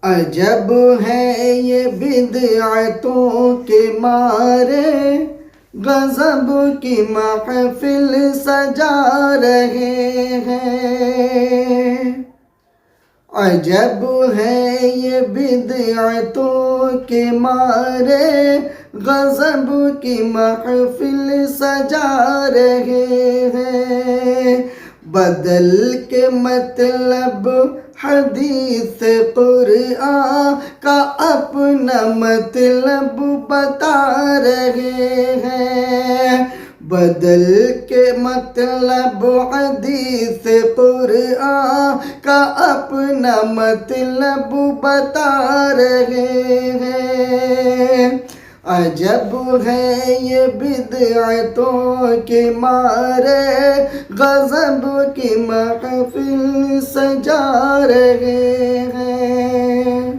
عجب ہے یہ بدعتوں کے مارے غضب کی محفل سجا رہے ہیں۔ عجب ہے یہ بدعتوں کے مارے غضب کی محفل سجا رہے ہیں۔ بدل کے مطلب حدیث قرآن کا اپنا مطلب بتا رہے ہیں۔ بدل کے مطلب حدیث قرآن کا اپنا مطلب بتا رہے ہیں۔ عجب ہے یہ بدعتوں کے مارے غضب کی محفل سجا رہے ہیں۔